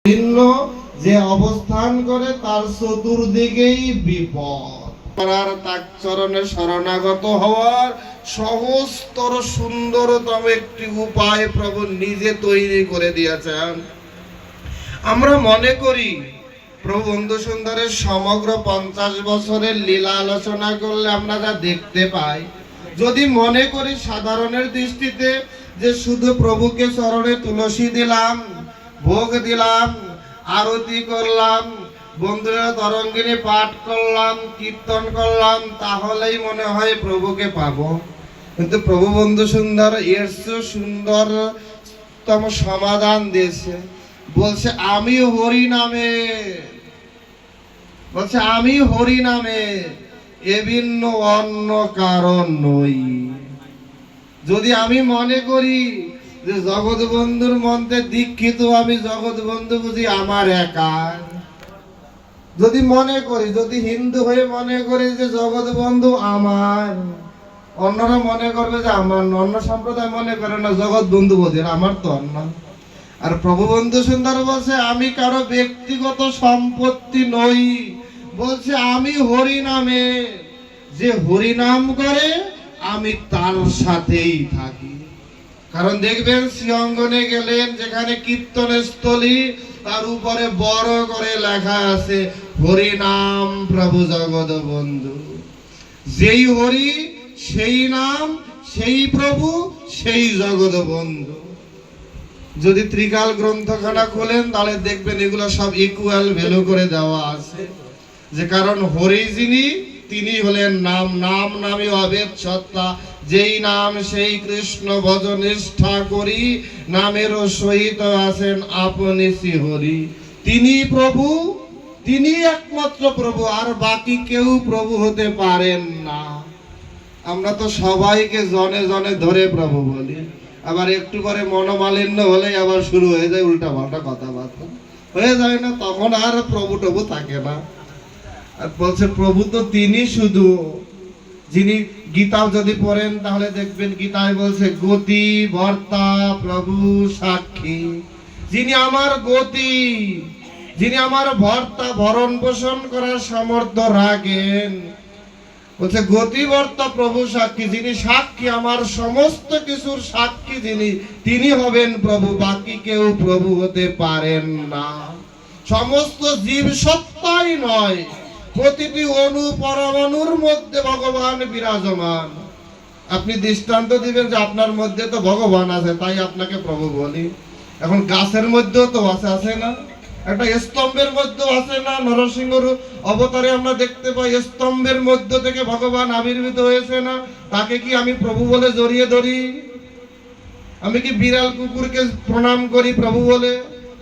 ভিন্ন যে অবস্থান করে তার চতুর্দিকেই বিপদ। তার চরণে শরণাগত হওয়ার সহজতর সুন্দরতম একটি উপায় প্রভু নিজে তৈরি করে দিয়েছেন। আমরা মনে করি প্রভু বন্ধু সুন্দরের সমগ্র 50 বছরের লীলা আলোচনা করলে আমরা যা দেখতে পাই, যদি মনে করি সাধারণের দৃষ্টিতে যে শুধু প্রভুকে চরণে তুলসী দিলাম, ভোগ দিলাম, আরতি করলাম, বন্ধুরা তরঙ্গিনী পাঠ করলাম, কীর্তন করলাম, তাহলেই মনে হয় প্রভুকে পাবো। কিন্তু প্রভু বন্ধু সুন্দর এর চেয়ে সুন্দরতম সমাধান দিয়েছে। বলছে আমি হরি নামে, বলছে আমি হরি নামে এ ভিন্ন অন্য কারণ নই। যদি আমি মনে করি যে জগৎ বন্ধুর মন্ত্রে দীক্ষিত, আমি জগৎ বন্ধু বুঝি আমার একা। যদি মনে করি, যদি হিন্দু হয়ে মনে করি যে জগৎ বন্ধু আমার, অন্যরা মনে করবে যে আমার, অন্য সম্প্রদায় মনে করে না জগৎ বন্ধু বোঝে আমার তো অন্য। আর প্রভু বন্ধু সুন্দর বলছে আমি কারো ব্যক্তিগত সম্পত্তি নই। বলছে আমি হরি নামে, যে হরি নাম করে আমি তার সাথেই থাকি। কারণ দেখবেন শ্রীঅঙ্গনে গেলেন, যেখানে কীর্তনের স্থলী, তার উপরে বড় করে লেখা আছে হরি নাম প্রভু জগৎ বন্ধু। যেই হরি সেই নাম, সেই প্রভু, সেই জগৎ বন্ধু। যদি ত্রিকাল গ্রন্থখানা খোলেন তাহলে দেখবেন এগুলো সব ইকুয়াল ভ্যালু করে দেওয়া আছে। যে কারণ হরি যিনি, তিনি হলেন নাম, নাম নামে অভেদ সত্তা। যেই নাম সেই কৃষ্ণ ভজ নিষ্ঠা করি, নামেরও সহিত আছেন আপনি শ্রী হরি। তিনি প্রভু, তিনি একমাত্র প্রভু, আর বাকি কেউ প্রভু হতে পারেন না। আমরা তো সবাইকে জনে জনে ধরে প্রভু বলি, আবার একটু করে মনোমালিন্য হলে আবার শুরু হয়ে যায় উল্টা পাল্টা কথাবার্তা হয়ে যায় না, তখন আর প্রভু টভু থাকে না। আর বলছে প্রভু তো তিনি শুধু, যিনি গীতা যদি পড়েন তাহলে দেখবেন গীতায় বলছে গতি ভর্তা প্রভু সাক্ষী। যিনি আমার গতি, যিনি আমার ভর্তা, ভরণ পোষণ করার সামর্থ্য রাখেন, বলছে গতিবর্তা প্রভু সাক্ষী। যিনি সাক্ষী, আমার সমস্ত কিছুর সাক্ষী যিনি, তিনি হবেন প্রভু, বাকি কেউ প্রভু হতে পারেন না। সমস্ত জীব সত্তাই নয়, প্রতিটি অণু পরমাণুর মধ্যে ভগবান বিরাজমান। আপনি দৃষ্টান্ত দিবেন যে আপনার মধ্যে তো ভগবান আছে তাই আপনাকে প্রভু বলি। এখন গাছের মধ্যেও তো আছে না, একটা স্তম্ভের মধ্যে আছে না, নরসিংহর অবতারে আমরা দেখতে পাই স্তম্ভের মধ্য থেকে ভগবান আবির্ভূত হয়েছে না। তাকে কি আমি প্রভু বলে জড়িয়ে ধরি? আমি কি বিড়াল কুকুরকে প্রণাম করি প্রভু বলে?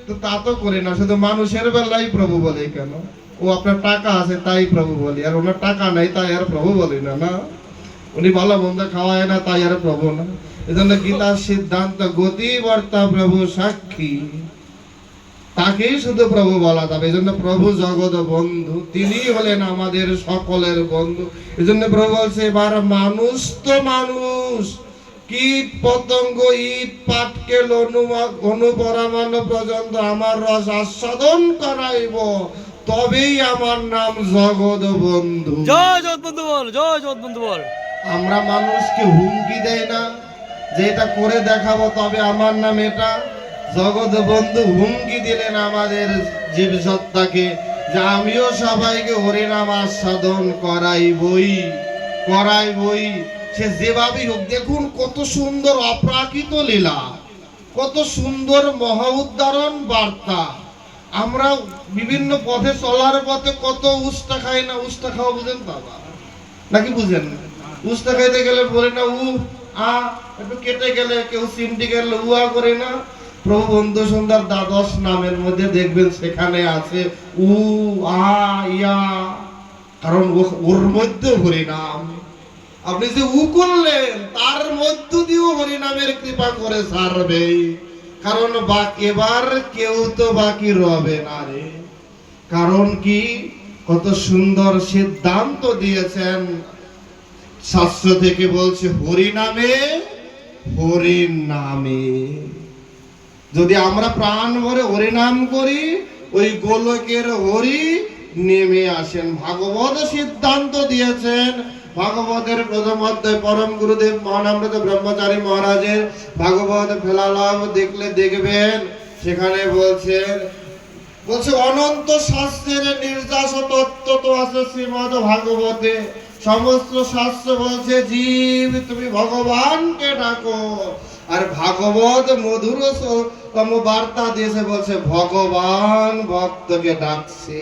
তো তা তো করি না। শুধু মানুষের বেলায় প্রভু বলে কেন? ও আপনার টাকা আছে তাই প্রভু বলি, আর ওনার টাকা নাই তাই আর প্রভু বলি না। না, উনি ভালো মন্দ খাওয়ায় না তাই আর প্রভু না। এজন্য গীতার সিদ্ধান্ত গতি বর্তা প্রভু সাক্ষী, তাকেই শুধু প্রভু বলা যাবে। এই জন্য প্রভু জগৎ বন্ধু, তিনি হলেন আমাদের সকলের বন্ধু। এই জন্য প্রভু বলছে এবার মানুষ তো মানুষ, কীট পতঙ্গ ইট পাটকেল অনুপরামান্য পর্যন্ত আমার রস আস্বাদন করাইব, তবেই আমার নাম জগৎ বন্ধু। জয় জগৎ বন্ধু বল, জয় জগৎ বন্ধু বল। আমরা মানুষকে হুমকি দেয় না যে এটা করে দেখাবো তবে আমার নাম এটা। জগৎ বন্ধু হুমকি দিলেন আমাদের জীব সত্তাকে যে আমিও সবাইকে হরিনাম আস্বাদন করাইবই, সে যেভাবেই হোক। দেখুন কত সুন্দর অপ্রাকৃত লীলা, কত সুন্দর মহা উদ্ধারণ বার্তা। আমরা বিভিন্ন পথে চলার পথে কত উস্তা খাই না, উস্তা খাওয়া বুঝেন বাবা নাকি বুঝেন না? উস্তা খাইতে গেলে বলে না উ আ, একটু কেটে গেলে কেউ চিমটি গেলে উয়া করে না। প্রভু বন্ধু সুন্দর দ্বাদশ নামের মধ্যে দেখবেন সেখানে আছে উ আ ইয়া, কারণ ওর মধ্যে হরিনাম। আপনি যে উ করলেন তার মধ্য দিয়েও হরিনামের কৃপা করে ছাড়বে, কারণ এবার কেউ তো বাকি রবে না রে। কারণ কি কত সুন্দর সিদ্ধান্ত দিয়েছেন শাস্ত্র থেকে, বলছে হরি নামে, হরি নামে। যদি আমরা প্রাণ ভরে হরি নাম করি, ওই গোলকের হরি নেমে আসেন। ভাগবত সিদ্ধান্ত দিয়েছেন। ভাগবতের প্রথম অধ্যায় পরম গুরুদেব মহানামৃত ব্রহ্মচারী মহারাজের ভাগবত ফেলালাভ দেখলে দেখবেন, সেখানে বলছে অনন্ত শাস্ত্রের নির্যাস তত্ত্ব তো আছে শ্রীমদ ভাগবতে। সমস্ত শাস্ত্র বলছে জীব তুমি ভগবানকে ডাকো, আর ভাগবত মধুর তম বার্তা দিয়েছে, বলছে ভগবান ভক্তকে ডাকছে।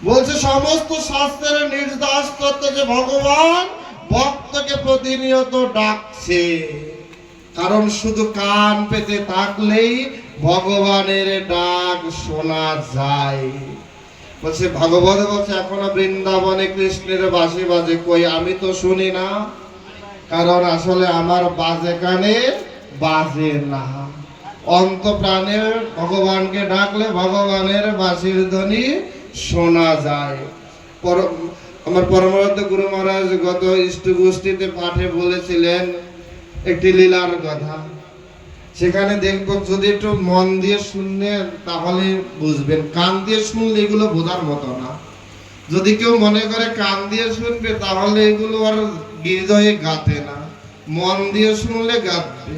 বলছে সমস্ত শাস্ত্রের নির্যাস তত্ত্ব যে ভগবান ভক্তকে প্রতিনিয়ত ডাকছে। কারণ শুধু কান পেতে থাকলেই ভগবানের ডাক শোনা যায়। বলছে ভাগবত বলছে এখনো বৃন্দাবনে কৃষ্ণের বাঁশি বাজে, কই আমি তো শুনি না। কারণ আসলে আমার বাজে কানে বাজে না। অন্ত প্রাণে ভগবানকে ডাকলে ভগবানের বাঁশির ধ্বনি শোনা যায়। আমার পরমারাধ্য গুরু মহারাজ গত ইষ্টগোষ্ঠীতে পাঠে বলেছিলেন একটি লীলার কথা। সেখানে দেখবো, যদি একটু মন দিয়ে শুনলেন তাহলে বুঝবেন, কান দিয়ে শুনলে এগুলো বোঝার মতো না। যদি কেউ মনে করে কান দিয়ে শুনবে তাহলে এগুলো আর হৃদয়ে গাতে না, মন দিয়ে শুনলে গাঁথবে।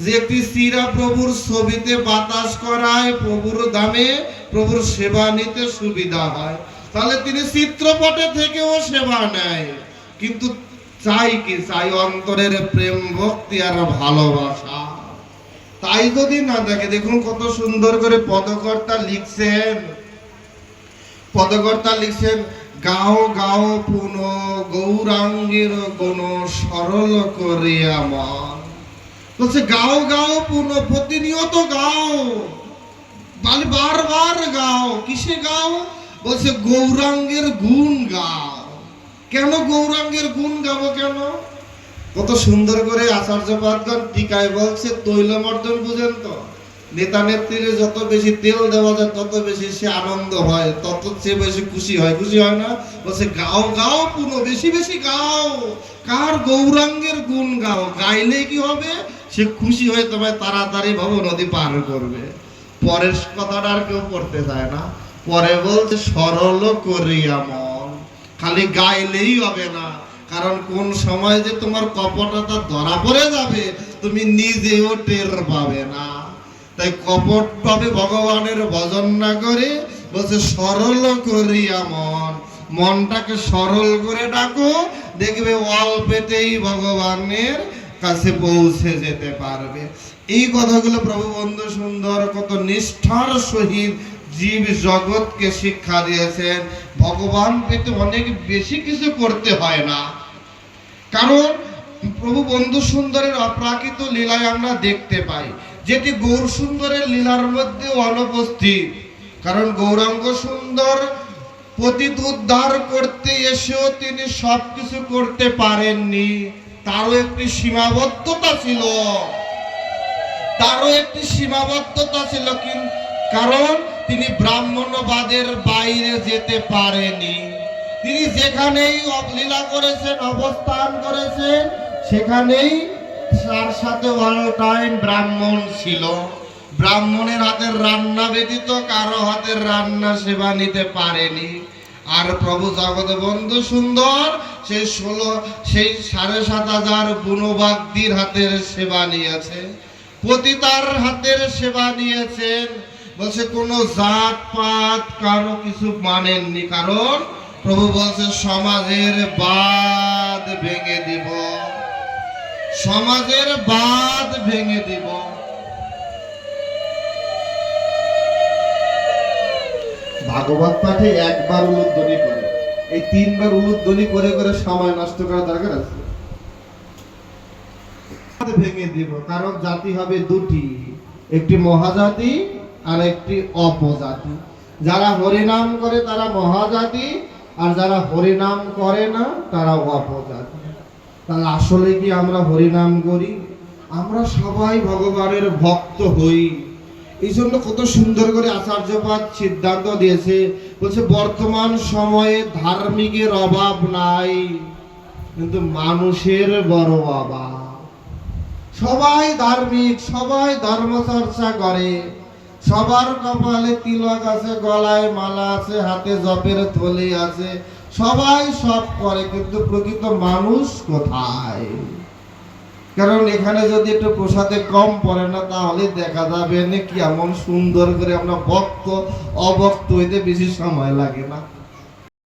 যে একটি শ্রীরা প্রভুর ছবিতে বাতাস করায় প্রভুর দামে প্রভুর সেবা নিতে সুবিধা হয়, তাহলে তিনি চিত্রপটে থেকেও সেবা নেয়। কিন্তু চাই কি? চাই অন্তরের প্রেম ভক্তি আর ভালোবাসা। তাই যদি না দেখে, দেখুন কত সুন্দর করে পদকর্তা লিখছেন, গাও গাও পুন গৌরাঙ্গের কোন সরল করে আমার। বলছে গাও গাও পুন, প্রতিনিয়ত গাও, বারবার গাও। কিসে গাও? বলছে গৌরাঙ্গের গুণ গাও। কেন গৌরাঙ্গের গুণ গাবো কেন? কত সুন্দর করে আচার্যপাদগণ টিকায় বলছে, তৈলমর্দন বুঝেন তো? নেতা নেত্রীর যত বেশি তেল দেওয়া যায় তত বেশি সে আনন্দ হয়, তত চেয়ে বেশি খুশি হয়। খুশি হয় না? বলছে গাও গাও পুনঃ, বেশি বেশি গাও। কার? গৌরাঙ্গের গুণ গাও। গাইলে কি হবে? সে খুশি হয়ে তোমায় তাড়াতাড়ি ভব নদী পার করবে। পরের কথাটা আর কেউ পড়তে চায় না। পরে বলছে সরল করিয়া মন। খালি গাইলেই হবে না, কারণ কোন সময় যে তোমার কপটতা ধরা পড়ে যাবে তুমি নিজেও টের পাবে না। তাই কপট ভাবে ভগবানের ভজন না করে বলছে সরল করিয়া মন, মনটাকে সরল করে ডাকো, দেখবে অল্পেতেই ভগবানের কাছে পৌঁছে যেতে পারবে। এই কথাগুলো প্রভু বন্ধু সুন্দর কত নিষ্ঠার সহিত জীব জগৎকে শিক্ষা দিয়েছেন। ভগবান পেতে অনেক বেশি কিছু করতে হয় না, কারণ প্রভু বন্ধু সুন্দরের অপ্রাকৃত লীলায় আমরা দেখতে পাই, যেটি গৌর সুন্দরের লীলার মধ্যে অনুপস্থিত। কারণ গৌরাঙ্গ সুন্দর পতিত উদ্ধার করতে এসেও তিনি সবকিছু করতে পারেননি। তারও একটি সীমাবদ্ধতা ছিল, কারণ তিনি ব্রাহ্মণবাদের বাইরে যেতে পারেনি। তিনি যেখানেই লীলা করেছেন, অবস্থান করেছেন, সেখানেই তার সাথে অল টাইম ব্রাহ্মণ ছিল। ব্রাহ্মণের হাতের রান্না ব্যতীত কারো হাতের রান্না সেবা নিতে পারেনি। আর প্রভু জগৎ বন্ধু সুন্দর সেই 7,500 বুনবাগদির হাতের সেবা নিয়েছে, পতিতার হাতের সেবা নিয়েছেন। বলছে কোনো জাত পাত কারো কিছু মানেননি, কারণ প্রভু বলছে সমাজের বাঁধ ভেঙে দিব, সমাজের বাঁধ ভেঙে দিব। ভাগবত পাঠে একবার উলুধ্বনি করে, এই 3বার উলুধ্বনি করে করে সময় নষ্ট করার দরকার আছে? ভেঙে দিব, কারণ জাতি হবে দুটি, একটি মহাজাতি আর একটি অপজাতি। যারা হরিনাম করে তারা মহাজাতি, আর যারা হরিনাম করে না তারা অপজাতি। তাহলে আসলে কি আমরা হরিনাম করি? আমরা সবাই ভগবানের ভক্ত হই। এই জন্য কত সুন্দর করে আচার্যপাদ সিদ্ধান্ত দিয়েছে, বলছে বর্তমান সময়ে ধার্মিকের অভাব নাই, কিন্তু মানুষের বড় অভাব। সবাই ধার্মিক, সবাই ধর্মচর্চা করে, সবার কপালে তিলক আছে, গলায় মালা আছে, হাতে জপের থলি আছে, সবাই সব করে, কিন্তু প্রকৃত মানুষ কোথায়? কারণ এখানে যদি একটু প্রসাদে কম পড়ে না, তাহলে দেখা যাবে না কি এমন সুন্দর করে আমরা ভক্ত অভক্ত হইতে বেশি সময় লাগে না।